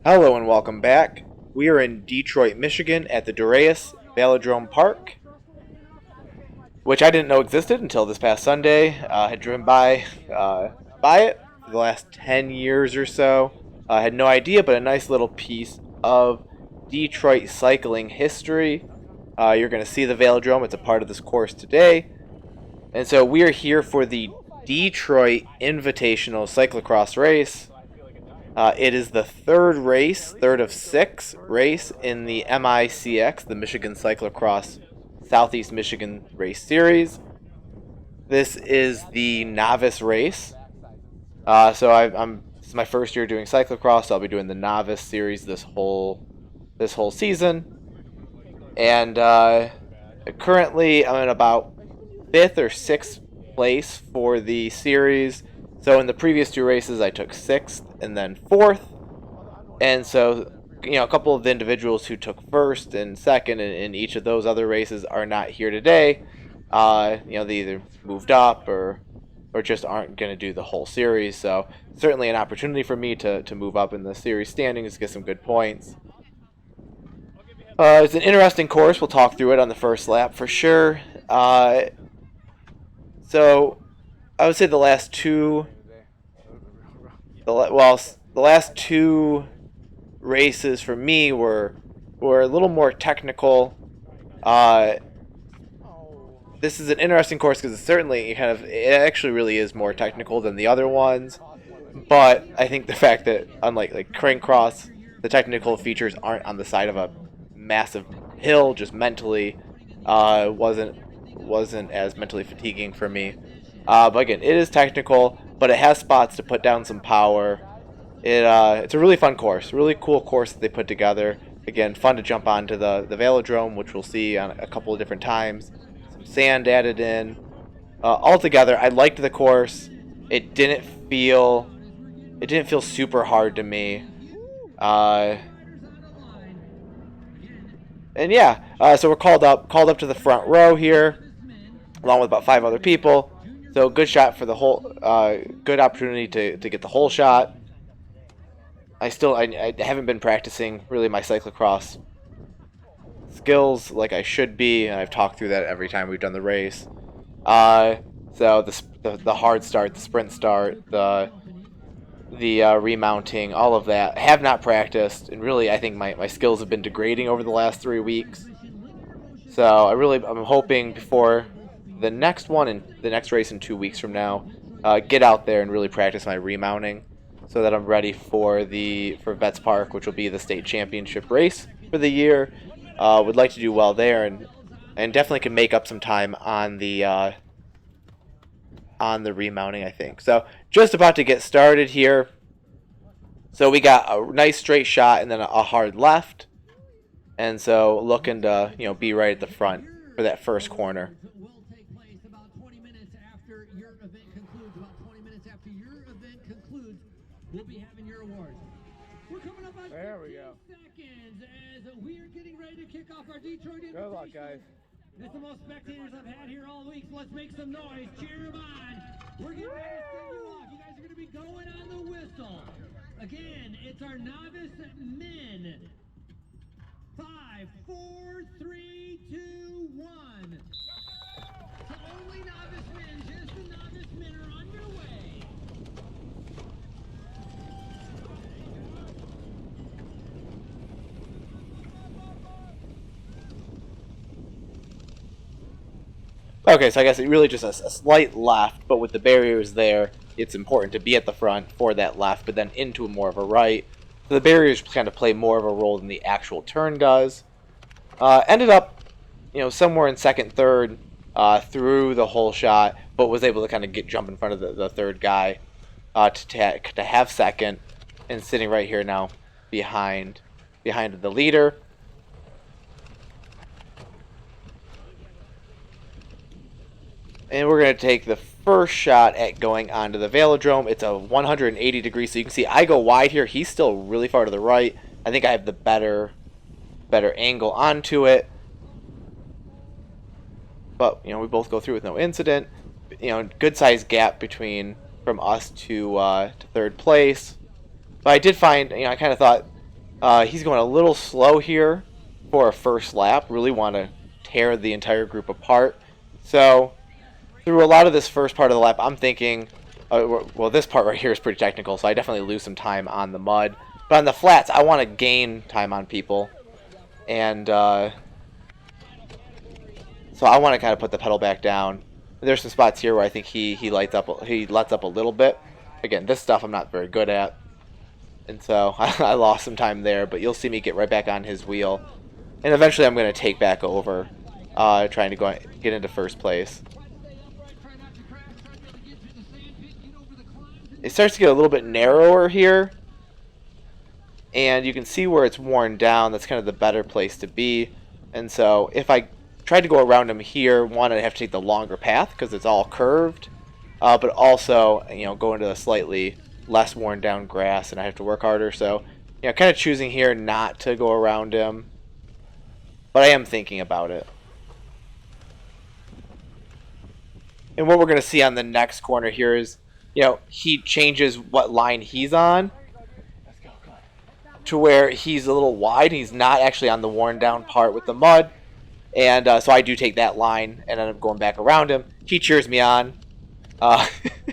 Hello and welcome back. We are in Detroit, Michigan at the Dorais Velodrome Park, which I didn't know existed until this past Sunday. I had driven by it for the last 10 years or so. I had no idea, but a nice little piece of Detroit cycling history. You're going to see the Velodrome. It's a part of this course today. And so we are here for the Detroit Invitational Cyclocross race. It is the third of six race in the MICX, the Michigan Cyclocross Southeast Michigan Race Series. This is the novice race. This is my first year doing cyclocross. So I'll be doing the novice series this whole season. And currently I'm in about 5th or 6th place for the series. So in the previous two races, I took 6th and then 4th. And so, a couple of the individuals who took 1st and 2nd in each of those other races are not here today. They either moved up or just aren't going to do the whole series. So certainly an opportunity for me to move up in the series standings, get some good points. It's an interesting course. We'll talk through it on the first lap for sure. So I would say the last two races for me were a little more technical. This is an interesting course because it actually really is more technical than the other ones. But I think the fact that unlike Crane Cross, the technical features aren't on the side of a massive hill, just mentally wasn't as mentally fatiguing for me. But again, it is technical, but it has spots to put down some power. It's a really fun course, really cool course that they put together. Again, fun to jump onto the velodrome, which we'll see on a couple of different times. Some sand added in. Altogether, I liked the course. It didn't feel super hard to me. So we're called up to the front row here, along with about 5 other people. So good shot for the whole, good opportunity to get the whole shot. I haven't been practicing really my cyclocross skills like I should be, and I've talked through that every time we've done the race. So the hard start, the sprint start, the remounting, all of that, I have not practiced, and really I think my skills have been degrading over the last 3 weeks. So I'm hoping before the next race in 2 weeks from now, get out there and really practice my remounting so that I'm ready for Vets Park, which will be the state championship race for the year. Would like to do well there, and definitely can make up some time on the remounting, I think. So just about to get started here. So we got a nice straight shot and then a hard left. And so looking to, be right at the front for that first corner. We'll be having your awards. We're coming up on 15 seconds as we are getting ready to kick off our Detroit Invitational. Good luck, guys. This is the most spectators I've had here all week, so let's make some noise. Cheer them on. We're getting ready to send you off. You guys are going to be going on the whistle. Again, it's our novice men. 5, 4, 3, 2, 1. So only novice men, just the novice men are underway. Okay, so I guess it really just a slight left, but with the barriers there, it's important to be at the front for that left, but then into more of a right. So the barriers kind of play more of a role than the actual turn does. Ended up, somewhere in second, third through the whole shot, but was able to kind of jump in front of the third guy to have second, and sitting right here now behind the leader. And we're going to take the first shot at going onto the velodrome. It's a 180 degrees, so you can see I go wide here. He's still really far to the right. I think I have the better angle onto it. But, we both go through with no incident. Good size gap from us to third place. But I did find, I kind of thought He's going a little slow here for a first lap. Really want to tear the entire group apart. So through a lot of this first part of the lap, I'm thinking, well, this part right here is pretty technical, so I definitely lose some time on the mud. But on the flats, I want to gain time on people. And so I want to kind of put the pedal back down. There's some spots here where I think he lets up a little bit. Again, this stuff I'm not very good at. And so I lost some time there, but you'll see me get right back on his wheel. And eventually I'm going to take back over, trying to get into first place. It starts to get a little bit narrower here. And you can see where it's worn down. That's kind of the better place to be. And so if I tried to go around him here, one, I'd have to take the longer path because it's all curved. But also, go into the slightly less worn down grass and I have to work harder. So, kind of choosing here not to go around him. But I am thinking about it. And what we're going to see on the next corner here is, he changes what line he's on to where he's a little wide. He's not actually on the worn down part with the mud. And so I do take that line and end up going back around him. He cheers me on.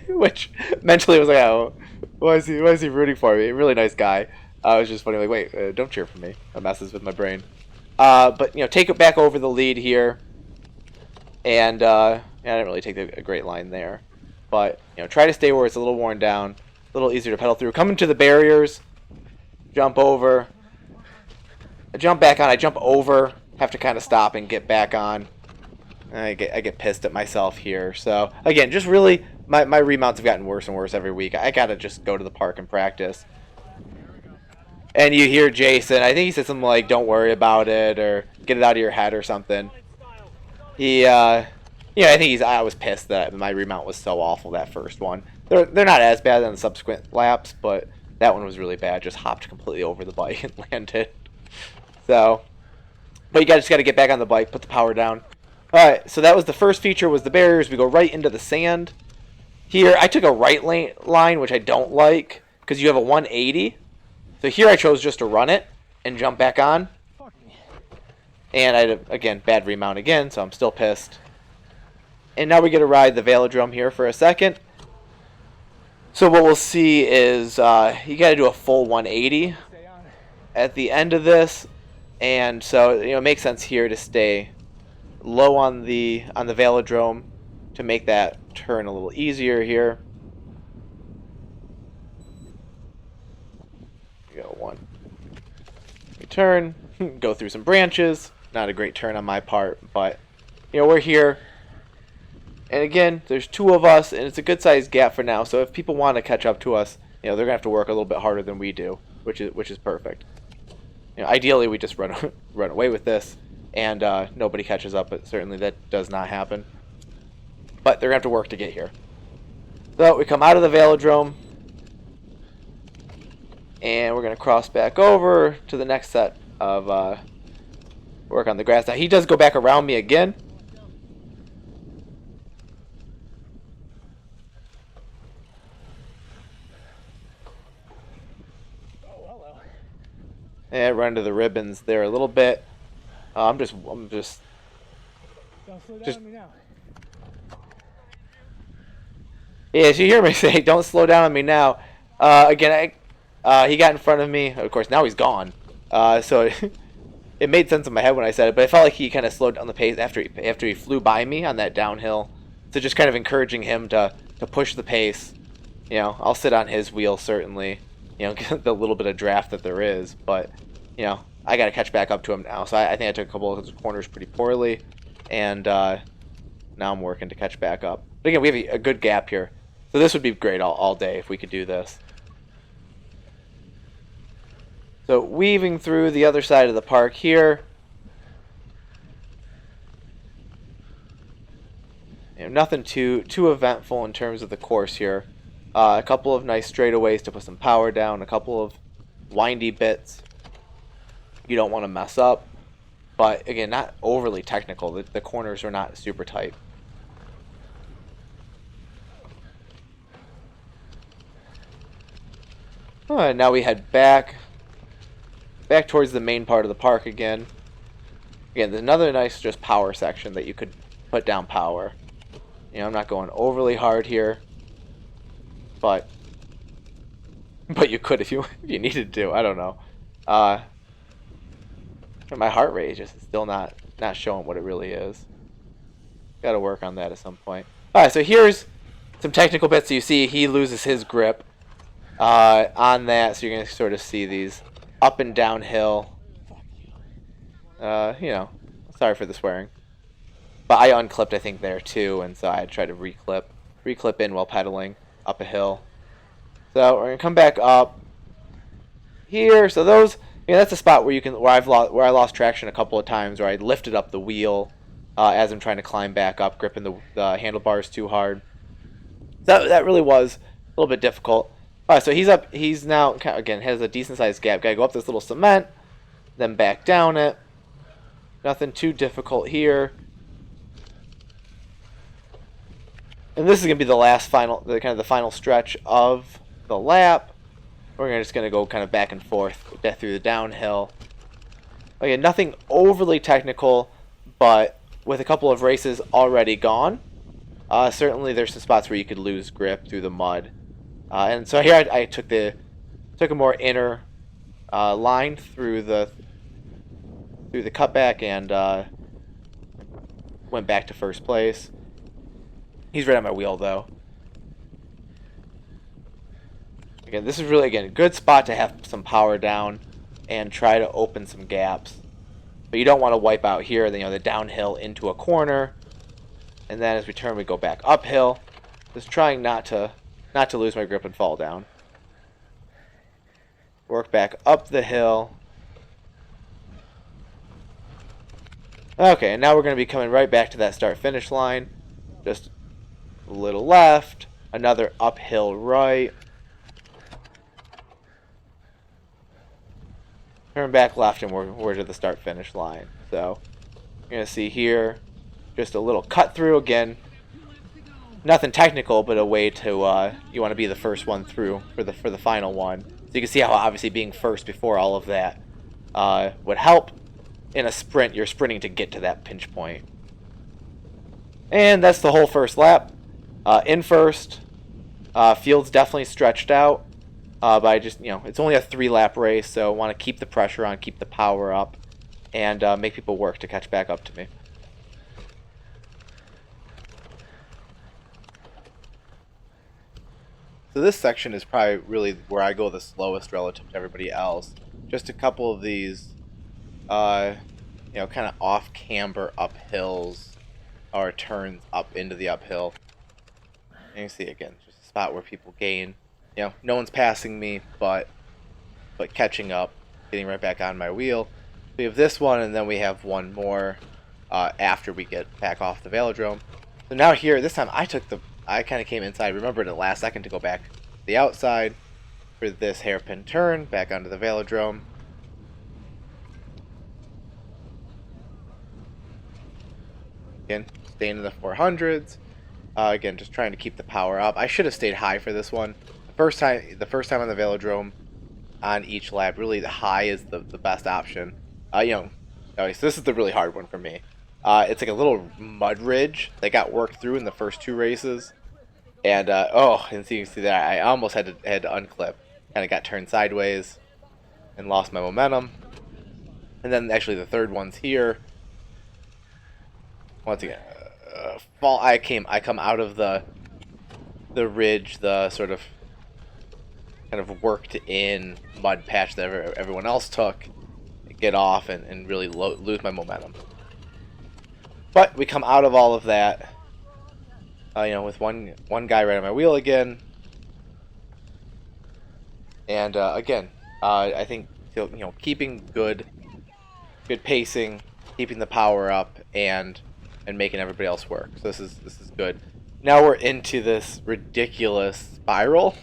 Which mentally was like, oh, why is he rooting for me? Really nice guy. It was just funny, like, wait, don't cheer for me. That messes with my brain. But take it back over the lead here, and I didn't really take a great line there. But try to stay where it's a little worn down, a little easier to pedal through. Coming to the barriers, jump over, I jump back on. I jump over, have to kind of stop and get back on. I get pissed at myself here. So again, just really my remounts have gotten worse and worse every week. I gotta just go to the park and practice. And you hear Jason, I think he said something like, don't worry about it, or get it out of your head or something. I think I was pissed that my remount was so awful, that first one. They're not as bad on the subsequent laps, but that one was really bad. Just hopped completely over the bike and landed. So, but you just got to get back on the bike, put the power down. Alright, so that was the first feature, was the barriers. We go right into the sand. Here, I took a right lane line, which I don't like, because you have a 180. So here I chose just to run it and jump back on. And I had, again, bad remount again, so I'm still pissed. And now we get to ride the Velodrome here for a second. So what we'll see is you got to do a full 180 at the end of this. And so, it makes sense here to stay low on the Velodrome to make that turn a little easier here. We go one. We turn, go through some branches. Not a great turn on my part, but we're here. And again, there's two of us, and it's a good sized gap for now. So if people want to catch up to us, they're gonna have to work a little bit harder than we do, which is perfect. Ideally, we just run away with this, and nobody catches up. But certainly that does not happen. But they're gonna have to work to get here. So we come out of the Velodrome, and we're gonna cross back over to the next set of work on the grass. Now he does go back around me again. And run to the ribbons there a little bit. I'm just. Don't slow down on me now. Yeah, so you hear me say, "Don't slow down on me now." Again, he got in front of me. Of course, now he's gone. So it made sense in my head when I said it, but I felt like he kind of slowed down the pace after he flew by me on that downhill. So just kind of encouraging him to push the pace. I'll sit on his wheel certainly. Get the little bit of draft that there is, but I got to catch back up to him now. So I think I took a couple of corners pretty poorly, and now I'm working to catch back up. But again, we have a good gap here, so this would be great all day if we could do this. So weaving through the other side of the park here. Nothing too eventful in terms of the course here. A couple of nice straightaways to put some power down, a couple of windy bits you don't want to mess up, but again, not overly technical. The corners are not super tight. Now we head back back towards the main part of the park again. Again, there's another nice just power section that you could put down power. You know, I'm not going overly hard here, but you could if you needed to. I don't know. My heart rate is just still not showing what it really is. Got to work on that at some point. All right, so here's some technical bits. So you see he loses his grip on that, so you're gonna sort of see these up and downhill. You know, sorry for the swearing, but I unclipped I think there too, and so I tried to reclip in while pedaling up a hill. So we're gonna come back up here. So those, you know, that's a spot where where I lost traction a couple of times, where I lifted up the wheel as I'm trying to climb back up, gripping the handlebars too hard. That really was a little bit difficult. All right, so he's up. He's now again has a decent sized gap. Gotta go up this little cement, then back down it. Nothing too difficult here. And this is gonna be the kind of the final stretch of the lap. We're just gonna go kind of back and forth through the downhill. Again, nothing overly technical, but with a couple of races already gone, certainly there's some spots where you could lose grip through the mud. And so here I took a more inner line through the cutback and went back to first place. He's right on my wheel though. Again, this is really a good spot to have some power down and try to open some gaps. But you don't want to wipe out here, the downhill into a corner, and then as we turn, we go back uphill. Just trying not to lose my grip and fall down. Work back up the hill. Okay, and now we're going to be coming right back to that start-finish line. Just a little left, another uphill right. Turn back left and we're to the start-finish line. So you're going to see here just a little cut through again. Nothing technical, but a way to you want to be the first one through for the final one. So you can see how obviously being first before all of that would help. In a sprint, you're sprinting to get to that pinch point. And that's the whole first lap. In first, field's definitely stretched out. But I just, it's only a 3-lap race, so I want to keep the pressure on, keep the power up, and make people work to catch back up to me. So this section is probably really where I go the slowest relative to everybody else. Just a couple of these, kind of off-camber uphills, or turns up into the uphill. And you see again, just a spot where people gain. No one's passing me, but catching up, getting right back on my wheel. We have this one, and then we have one more after we get back off the velodrome. So now here, this time I kind of came inside. Remembered at the last second to go back to the outside for this hairpin turn back onto the velodrome. Again, staying in the 400s. Again, just trying to keep the power up. I should have stayed high for this one. The first time on the velodrome, on each lap, really the high is the best option. Okay, so this is the really hard one for me. It's like a little mud ridge that got worked through in the first 2 races, and and so you can see that I almost had to unclip. Kind of got turned sideways and lost my momentum. And then actually the third one's here. Once again, I come out of the ridge, the sort of kind of worked in mud patch that everyone else took, get off and really lose my momentum. But we come out of all of that, with one guy right on my wheel again, and again, I think keeping good pacing, keeping the power up, and making everybody else work. So this is good. Now we're into this ridiculous spiral.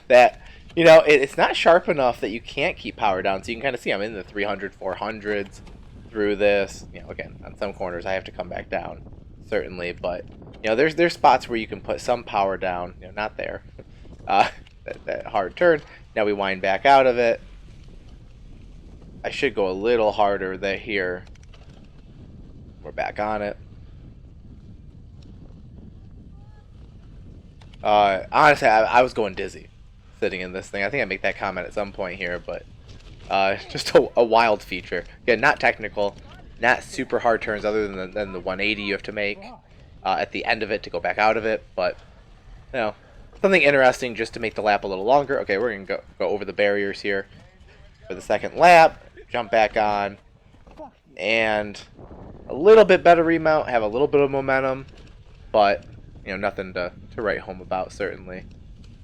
That it's not sharp enough that you can't keep power down, so you can kind of see I'm in the 300 400s through this. Again, on some corners I have to come back down, certainly, but there's spots where you can put some power down. Not there. That hard turn. Now we wind back out of it. I should go a little harder there here. We're back on it. Honestly, I was going dizzy sitting in this thing. I think I make that comment at some point here, but just a wild feature. Again, not technical, not super hard turns other than the 180 you have to make at the end of it to go back out of it, but you know, something interesting just to make the lap a little longer. Okay, we're gonna go over the barriers here for the second lap, jump back on, and a little bit better remount, have a little bit of momentum, but you know, nothing to write home about, certainly.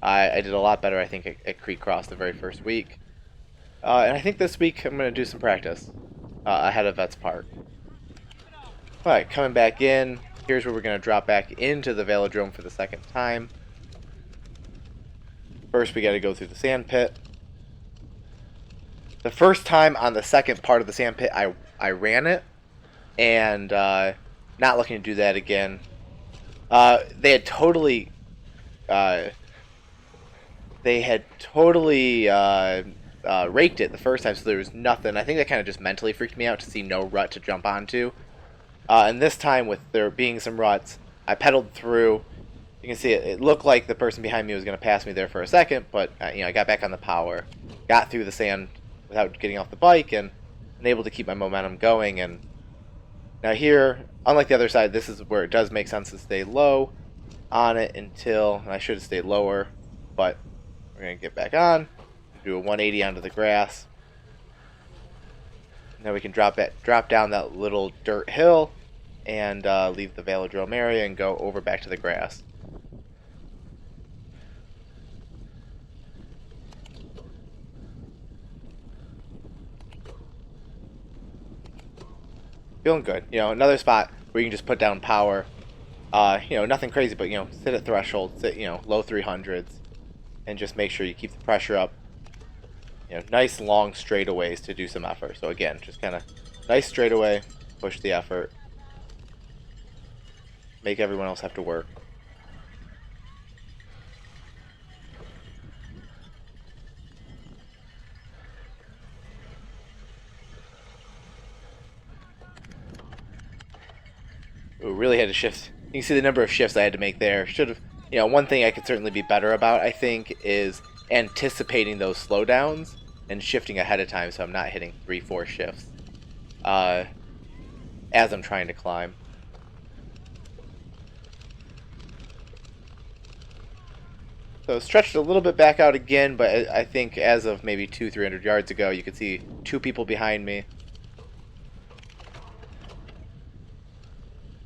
I did a lot better, I think, at Creek Cross the very first week. And I think this week I'm going to do some practice ahead of Vets Park. Alright, coming back in. Here's where we're going to drop back into the Velodrome for the second time. First, we got to go through the sand pit. The first time on the second part of the sand pit, I ran it, and not looking to do that again. They had totally raked it the first time, so there was nothing. I think that kind of just mentally freaked me out to see no rut to jump onto. And this time, with there being some ruts, I pedaled through. You can see it looked like the person behind me was going to pass me there for a second, but you know, I got back on the power, got through the sand without getting off the bike, and able to keep my momentum going. And now here, unlike the other side, this is where it does make sense to stay low on it until, and I should have stayed lower, but we're going to get back on, do a 180 onto the grass. Now we can drop down that little dirt hill and leave the velodrome area and go over back to the grass. Feeling good. You know, another spot where you can just put down power. You know, nothing crazy, but you know, sit at threshold, sit, you know, low 300s, and just make sure you keep the pressure up. You know, nice long straightaways to do some effort. So again, just kind of nice straightaway, push the effort, make everyone else have to work. Ooh, really had to shift. You can see the number of shifts I had to make there. Should have, you know, one thing I could certainly be better about, I think, is anticipating those slowdowns and shifting ahead of time so I'm not hitting 3-4 shifts as I'm trying to climb. So stretched a little bit back out again, but I think as of maybe 200-300 yards ago, you could see 2 people behind me.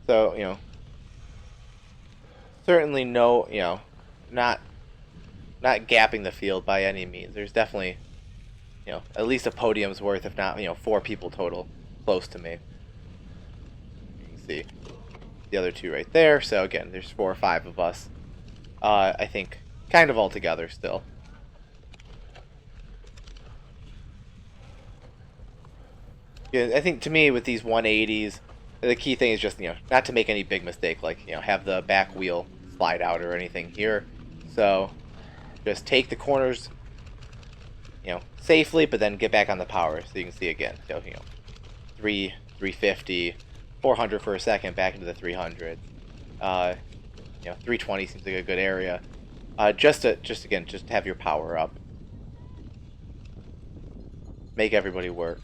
So, you know, certainly no, you know, not gapping the field by any means. There's definitely, you know, at least a podium's worth, if not, you know, 4 people total close to me. You can see the other 2 right there. So again, there's 4 or 5 of us. I think kind of all together still. Yeah, I think to me with these 180s, the key thing is just, you know, not to make any big mistake, like, you know, have the back wheel slide out or anything here. So just take the corners, you know, safely, but then get back on the power. So you can see again, so, you know, 350, 400 for a second, back into the 300. You know, 320 seems like a good area. Just have your power up. Make everybody work.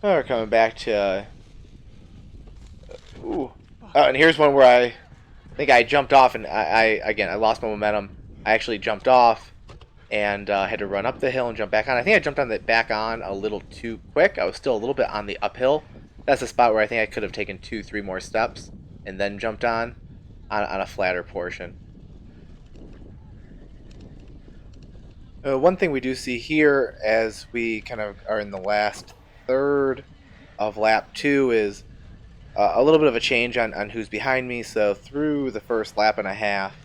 We're coming back to and here's one where I think I jumped off, and I lost my momentum. I actually jumped off and had to run up the hill and jump back on. I think I jumped on back on a little too quick. I was still a little bit on the uphill. That's a spot where I think I could have taken 2-3 more steps and then jumped on a flatter portion. One thing we do see here as we kind of are in the last third of lap 2 is a little bit of a change on who's behind me. So through the first lap and a half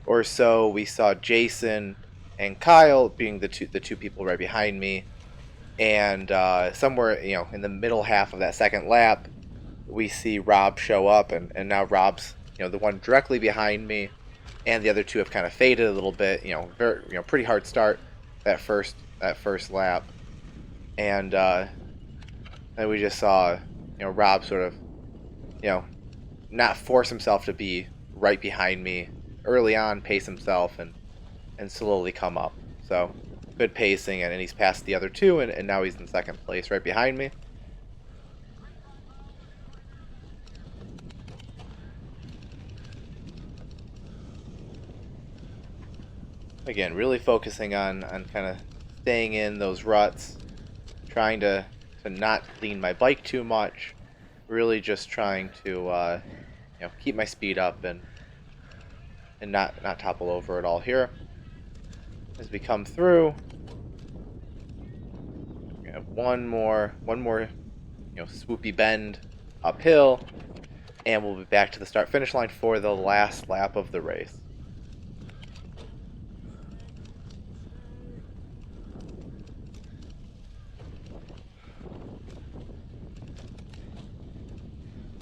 or so, we saw Jason and Kyle being the two people right behind me, and somewhere, you know, in the middle half of that second lap, we see Rob show up, and now Rob's, you know, the one directly behind me, and the other 2 have kind of faded a little bit. You know, very, you know, pretty hard start. that first lap, and then we just saw Rob sort of not force himself to be right behind me early on, pace himself and slowly come up. So good pacing, and he's passed the other two, and now he's in second place right behind me. Again, really focusing on kind of staying in those ruts, trying to not lean my bike too much, really just trying to keep my speed up and not topple over at all here. As we come through, we have one more swoopy bend uphill, and we'll be back to the start finish line for the last lap of the race.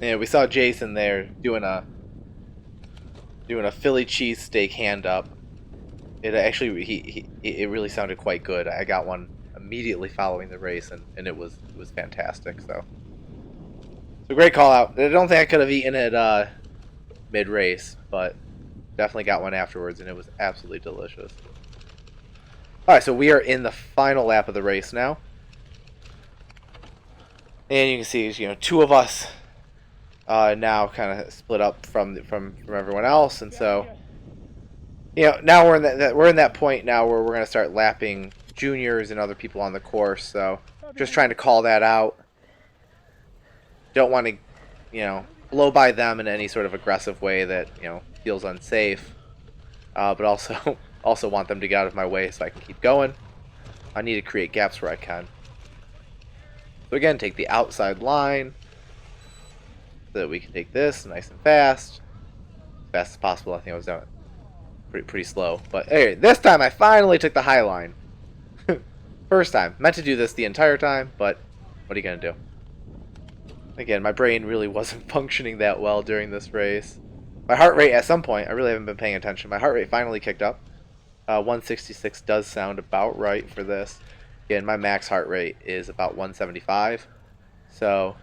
Yeah, we saw Jason there doing a Philly cheesesteak hand up. It actually it really sounded quite good. I got one immediately following the race, and it was fantastic. So great call out. I don't think I could have eaten it mid race, but definitely got one afterwards, and it was absolutely delicious. All right, so we are in the final lap of the race now, and you can see two of us now kind of split up from everyone else, and so now we're in that point now where we're going to start lapping juniors and other people on the course. So just trying to call that out. Don't want to blow by them in any sort of aggressive way that feels unsafe, but also want them to get out of my way so I can keep going. I need to create gaps where I can. So again, take the outside line so that we can take this nice and fast as possible. I think I was doing it pretty slow, but hey, this time I finally took the high line. First time. Meant to do this the entire time, but what are you gonna do? Again, my brain really wasn't functioning that well during this race. My heart rate at some point, I really haven't been paying attention. My heart rate finally kicked up. 166 does sound about right for this. Again, my max heart rate is about 175. So,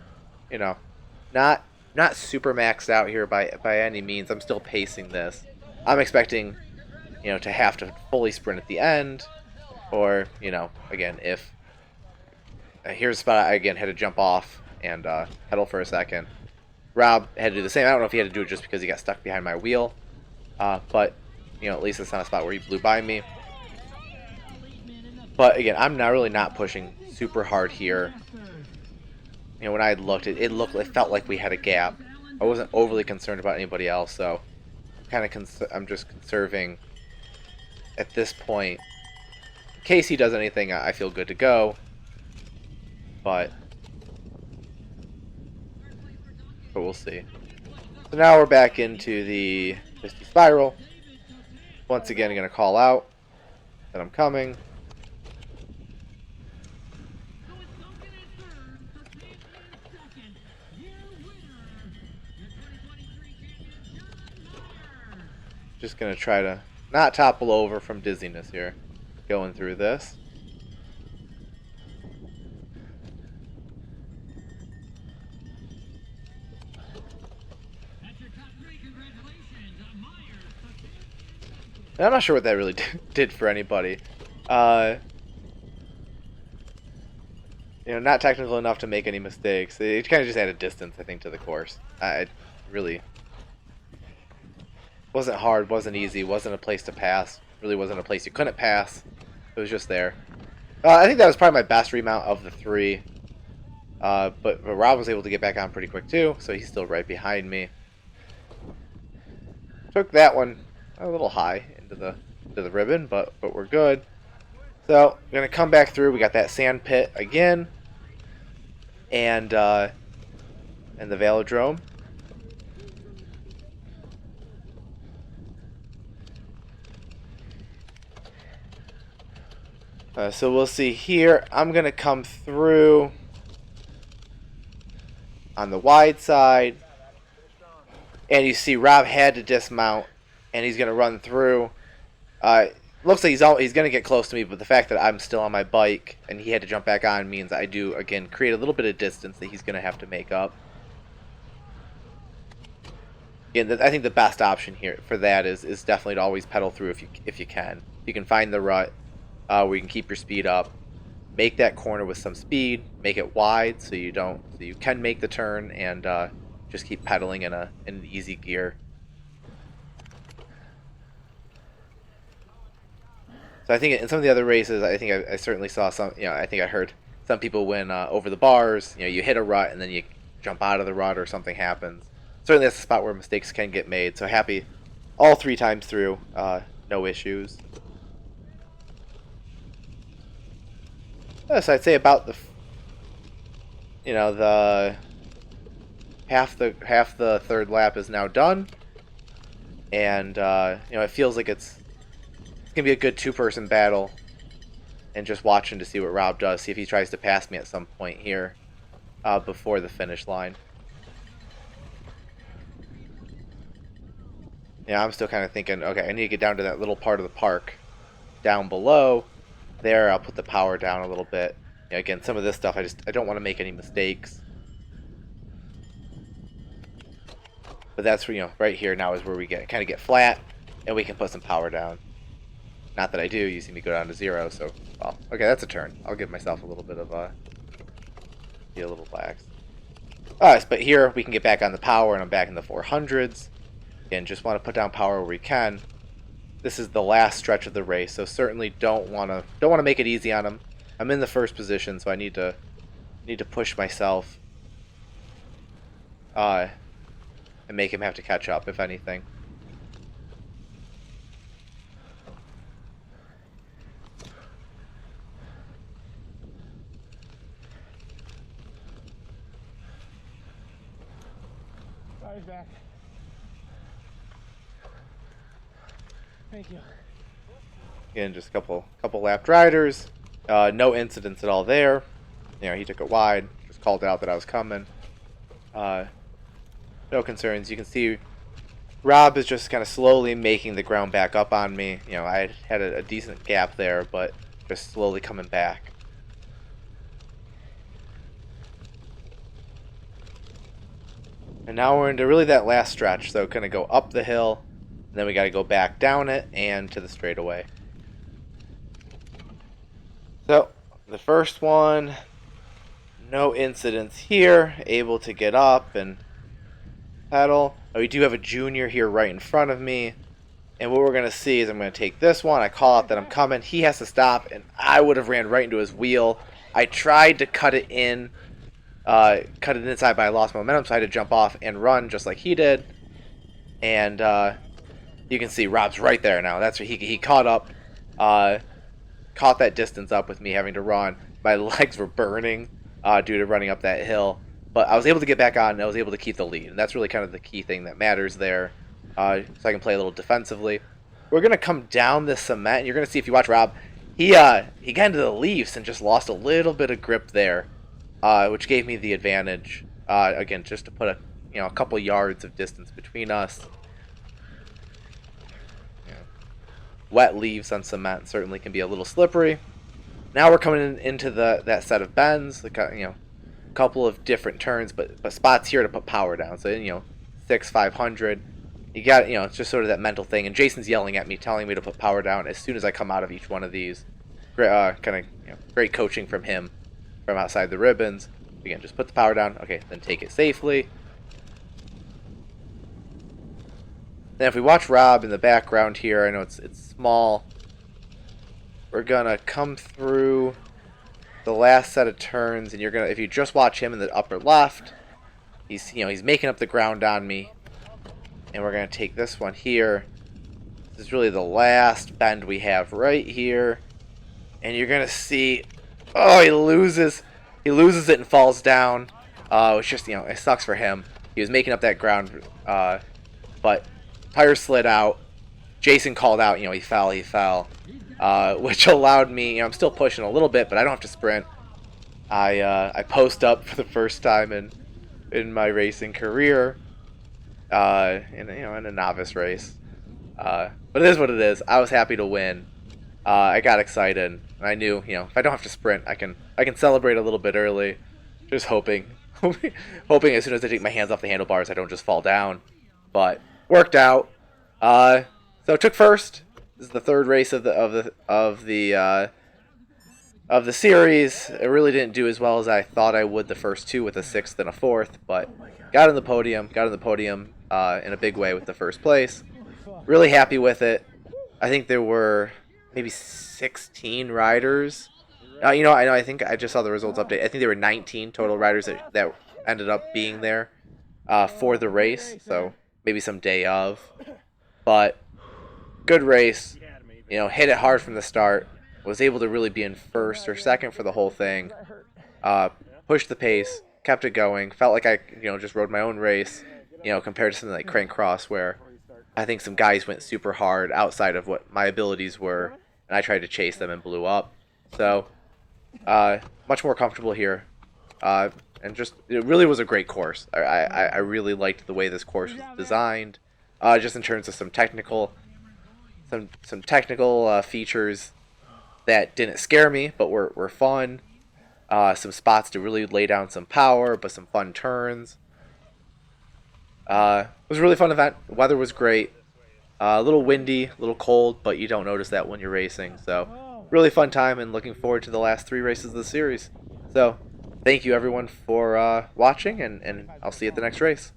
not super maxed out here by any means. I'm still pacing this. I'm expecting, to have to fully sprint at the end, or again, if here's a spot I again had to jump off and pedal for a second. Rob had to do the same. I don't know if he had to do it just because he got stuck behind my wheel, but at least it's not a spot where he blew by me. But again, I'm not pushing super hard here. When I looked, it felt like we had a gap. I wasn't overly concerned about anybody else, so I'm just conserving at this point. In case he does anything, I feel good to go. But we'll see. So now we're back into the 50 spiral. Once again, I'm going to call out that I'm coming. Just going to try to not topple over from dizziness here, going through this. And I'm not sure what that really did for anybody. Not technical enough to make any mistakes. It kind of just added distance, I think, to the course. It really wasn't hard, wasn't easy, wasn't a place to pass. Really wasn't a place you couldn't pass. It was just there. I think that was probably my best remount of the three. But Rob was able to get back on pretty quick too, so he's still right behind me. Took that one a little high into the ribbon, but we're good. So we're gonna come back through. We got that sand pit again, and the velodrome. So we'll see here. I'm gonna come through on the wide side, and you see Rob had to dismount, and he's gonna run through. looks like he's going to get close to me, but the fact that I'm still on my bike and he had to jump back on means I do, again, create a little bit of distance that he's going to have to make up. Again, I think the best option here for that is definitely to always pedal through if you can. You can find the rut where you can keep your speed up, make that corner with some speed, make it wide so you can make the turn, and just keep pedaling in an easy gear. So I think in some of the other races, I think I certainly saw some. I think I heard some people win over the bars. You hit a rut and then you jump out of the rut or something happens. Certainly that's a spot where mistakes can get made. So happy all 3 times through, no issues. So I'd say about the half the third lap is now done, and it feels like it's gonna be a good 2-person battle, and just watching to see what Rob does, see if he tries to pass me at some point here before the finish line. Yeah, I'm still kind of thinking, okay, I need to get down to that little part of the park down below. There, I'll put the power down a little bit. Again, some of this stuff, I don't want to make any mistakes. But that's where, right here now is where we kind of get flat, and we can put some power down. Not that I do. You see me go down to 0, so, well, okay, that's a turn. I'll give myself a little bit of be a little lax. Alright, but here we can get back on the power, and I'm back in the 400s. Again, just want to put down power where we can. This is the last stretch of the race, so certainly don't want to make it easy on him. I'm in the first position, so I need to push myself and make him have to catch up, if anything. Sorry, back. Thank you. Again, just a couple lapped riders. No incidents at all there. He took it wide. Just called out that I was coming. No concerns. You can see Rob is just kind of slowly making the ground back up on me. I had a decent gap there, but just slowly coming back. And now we're into really that last stretch, so kind of go up the hill, and then we got to go back down it and to the straightaway. So, the first one, no incidents here, able to get up and pedal. We do have a junior here right in front of me, and what we're going to see is I'm going to take this one, I call out that I'm coming, he has to stop, and I would have ran right into his wheel. I tried to cut it inside, but I lost momentum, so I had to jump off and run just like he did. And you can see Rob's right there now. That's what he caught up, caught that distance up with me having to run. My legs were burning due to running up that hill, but I was able to get back on and I was able to keep the lead, and that's really kind of the key thing that matters there. So I can play a little defensively. We're gonna come down this cement, and you're gonna see if you watch Rob, he got into the leaves and just lost a little bit of grip there. Which gave me the advantage. Again, just to put a couple yards of distance between us. Wet leaves on cement certainly can be a little slippery. Now we're coming into that set of bends. A couple of different turns, but spots here to put power down. So 500. You got it's just sort of that mental thing. And Jason's yelling at me, telling me to put power down as soon as I come out of each one of these. Great coaching from him. From outside the ribbons. Again, just put the power down. Okay, then take it safely. Then if we watch Rob in the background here, I know it's small. We're gonna come through the last set of turns, and if you just watch him in the upper left, he's making up the ground on me, and we're gonna take this one here. This is really the last bend we have right here, and you're gonna see. Oh, he loses it and falls down. It's just, it sucks for him. He was making up that ground, but tire slid out. Jason called out, he fell, which allowed me, I'm still pushing a little bit, but I don't have to sprint. I post up for the first time in my racing career, in a novice race. But it is what it is. I was happy to win. I got excited, and I knew, if I don't have to sprint, I can celebrate a little bit early. Just hoping, hoping as soon as I take my hands off the handlebars, I don't just fall down. But worked out. So took first. This is the third race of the series. It really didn't do as well as I thought I would the first two, with a sixth and a fourth, but got in the podium. In a big way with the first place. Really happy with it. I think there were maybe 16 riders. I think I just saw the results update. I think there were 19 total riders that ended up being there for the race. So maybe some day of. But good race. Hit it hard from the start. Was able to really be in first or second for the whole thing. Pushed the pace. Kept it going. Felt like I just rode my own race. Compared to something like Crank Cross, where I think some guys went super hard outside of what my abilities were, and I tried to chase them and blew up. So, much more comfortable here. And just, it really was a great course. I really liked the way this course was designed, just in terms of some technical features that didn't scare me, but were fun. Some spots to really lay down some power, but some fun turns. It was a really fun event. The weather was great. A little windy, a little cold, but you don't notice that when you're racing. So, really fun time, and looking forward to the last 3 races of the series. So, thank you everyone for watching, and I'll see you at the next race.